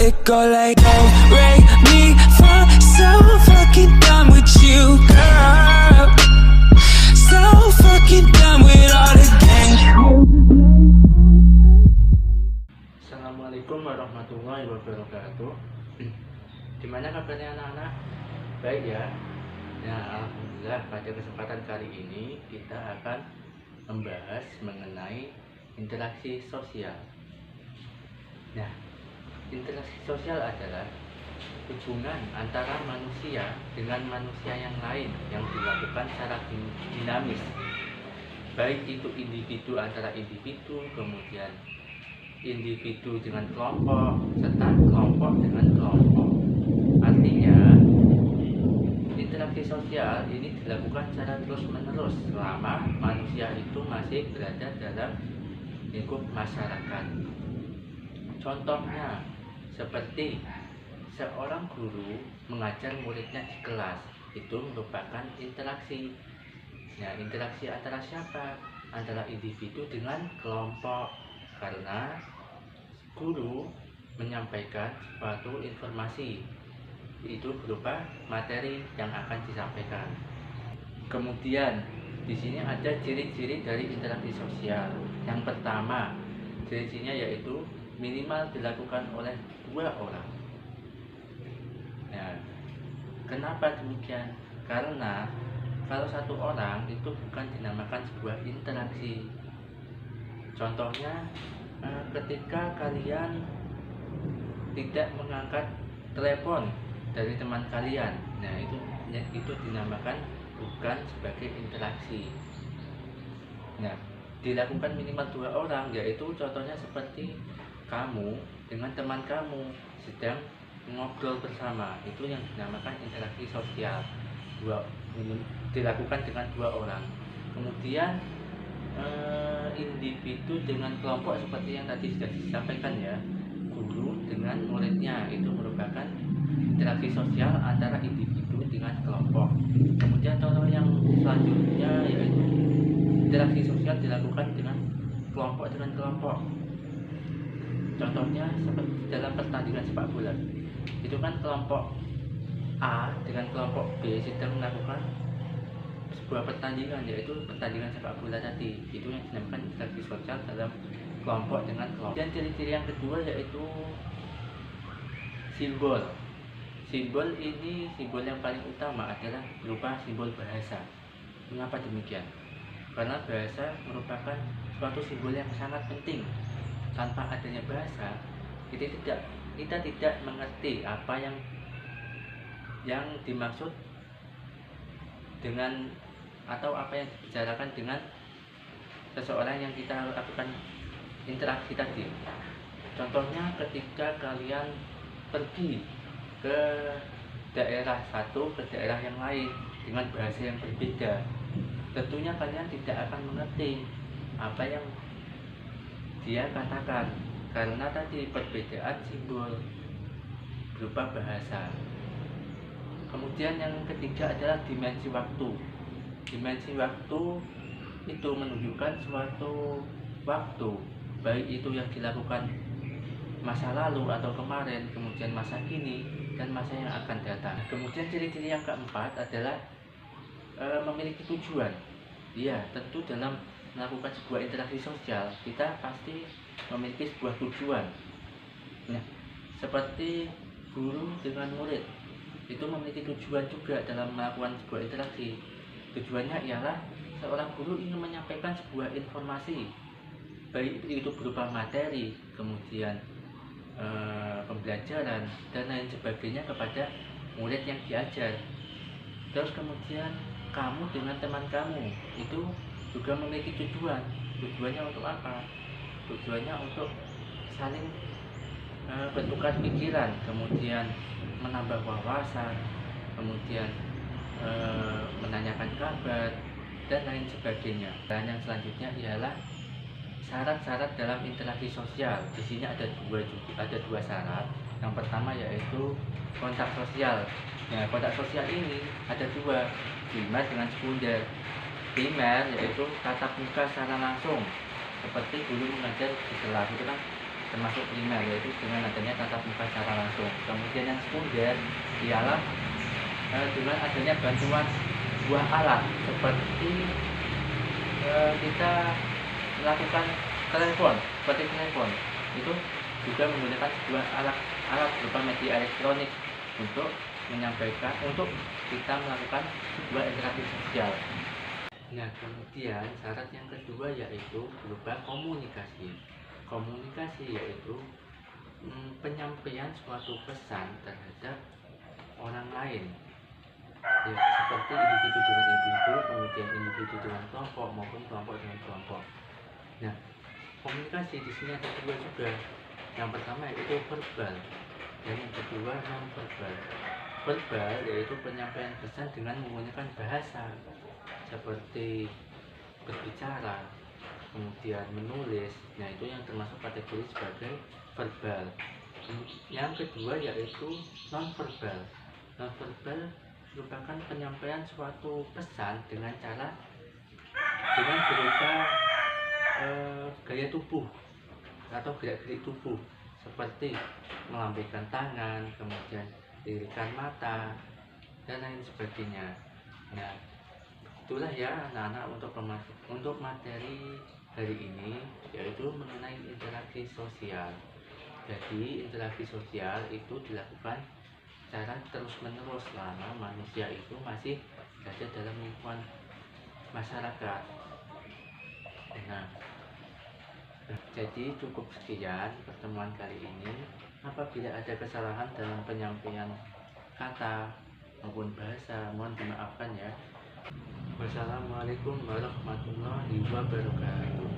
it go like do, re, mi, fa. So fucking done with you, girl. So fucking done with all the games. Assalamualaikum warahmatullahi wabarakatuh. Gimana kabarnya anak-anak? Baik ya. Ya, alhamdulillah pada kesempatan kali ini kita akan membahas mengenai interaksi sosial. Nah, interaksi sosial adalah hubungan antara manusia dengan manusia yang lain yang dilakukan secara dinamis. Baik itu individu antara individu, kemudian individu dengan kelompok, serta kelompok dengan kelompok. Artinya, interaksi sosial ini dilakukan secara terus-menerus selama manusia itu masih berada dalam lingkup masyarakat. Contohnya, seperti seorang guru mengajar muridnya di kelas, itu merupakan interaksi. Nah, interaksi antara siapa? Antara individu dengan kelompok, karena guru menyampaikan suatu informasi, itu berupa materi yang akan disampaikan. Kemudian di sini ada ciri-ciri dari interaksi sosial. Yang pertama, ciri-cirinya yaitu minimal dilakukan oleh 2 orang. Nah, kenapa demikian? Karena kalau 1 orang itu bukan dinamakan sebuah interaksi. Contohnya, ketika kalian tidak mengangkat telepon dari teman kalian, nah itu dinamakan bukan sebagai interaksi. Nah, dilakukan minimal 2 orang, yaitu contohnya seperti kamu dengan teman kamu sedang ngobrol bersama, itu yang dinamakan interaksi sosial. Dilakukan dengan 2 orang. Kemudian individu dengan kelompok seperti yang tadi sudah disampaikan ya, guru dengan muridnya, itu merupakan interaksi sosial antara individu dengan kelompok. Kemudian contoh yang selanjutnya yaitu interaksi sosial dilakukan dengan kelompok. Contohnya seperti dalam pertandingan sepak bola, itu kan kelompok A dengan kelompok B sedang melakukan sebuah pertandingan, yaitu pertandingan sepak bola tadi. Itu yang dinamakan interaksi sosial dalam kelompok dengan kelompok. Dan ciri-ciri yang kedua yaitu simbol. Simbol ini, simbol yang paling utama adalah berupa simbol bahasa. Mengapa demikian? Karena bahasa merupakan suatu simbol yang sangat penting. Tanpa adanya bahasa, kita tidak mengerti apa yang dimaksud dengan, atau apa yang dibicarakan dengan seseorang yang kita lakukan interaksi tadi. Contohnya ketika kalian pergi ke daerah satu ke daerah yang lain dengan bahasa yang berbeda, tentunya kalian tidak akan mengerti apa yang dia katakan, karena tadi perbedaan simbol berupa bahasa. Kemudian yang ketiga adalah dimensi waktu. Dimensi waktu itu menunjukkan suatu waktu, baik itu yang dilakukan masa lalu atau kemarin, kemudian masa kini, dan masa yang akan datang. Kemudian ciri-ciri yang keempat adalah memiliki tujuan. Ya, tentu dalam melakukan sebuah interaksi sosial, kita pasti memiliki sebuah tujuan. Nah, seperti guru dengan murid, itu memiliki tujuan juga dalam melakukan sebuah interaksi. Tujuannya ialah seorang guru ingin menyampaikan sebuah informasi, baik itu berupa materi, kemudian pembelajaran, dan lain sebagainya kepada murid yang diajar. Terus kemudian kamu dengan teman kamu itu juga memiliki tujuan. Tujuannya untuk apa? Tujuannya untuk saling bertukar pikiran, kemudian menambah wawasan, kemudian menanyakan kabar, dan lain sebagainya. Dan yang selanjutnya ialah syarat-syarat dalam interaksi sosial. Di sini ada dua syarat. Yang pertama yaitu kontak sosial. Nah, kontak sosial ini ada 2, primer dengan sekunder. Primer yaitu tatap muka secara langsung, seperti guru mengajar di kelas, itu kan termasuk primer, yaitu dengan adanya tatap muka secara langsung. Kemudian yang sekunder ialah dengan adanya bantuan buah alat seperti kita melakukan telepon, seperti telepon itu juga menggunakan sebuah alat berupa media elektronik untuk menyampaikan, untuk kita melakukan sebuah interaksi sosial. Nah, kemudian syarat yang kedua yaitu berupa komunikasi. Komunikasi yaitu penyampaian suatu pesan terhadap orang lain, ya, seperti individu dengan individu, kemudian individu dengan kelompok maupun kelompok dengan kelompok. Nah, komunikasi di sini ada dua juga. Yang pertama yaitu verbal dan yang kedua non verbal. Verbal yaitu penyampaian pesan dengan menggunakan bahasa seperti berbicara, kemudian menulis. Nah, itu yang termasuk kategori sebagai verbal. Yang kedua yaitu non verbal. Non verbal merupakan penyampaian suatu pesan dengan berupa gaya tubuh atau gerak-gerik tubuh seperti melambaikan tangan, kemudian lirikan mata dan lain sebagainya. Nah, itulah ya anak-anak untuk materi hari ini, yaitu mengenai interaksi sosial. Jadi interaksi sosial itu dilakukan secara terus-menerus selama manusia itu masih berada dalam lingkungan masyarakat. Nah, jadi cukup sekian pertemuan kali ini. Apabila ada kesalahan dalam penyampaian kata maupun bahasa, mohon dimaafkan ya. Wassalamualaikum warahmatullahi wabarakatuh.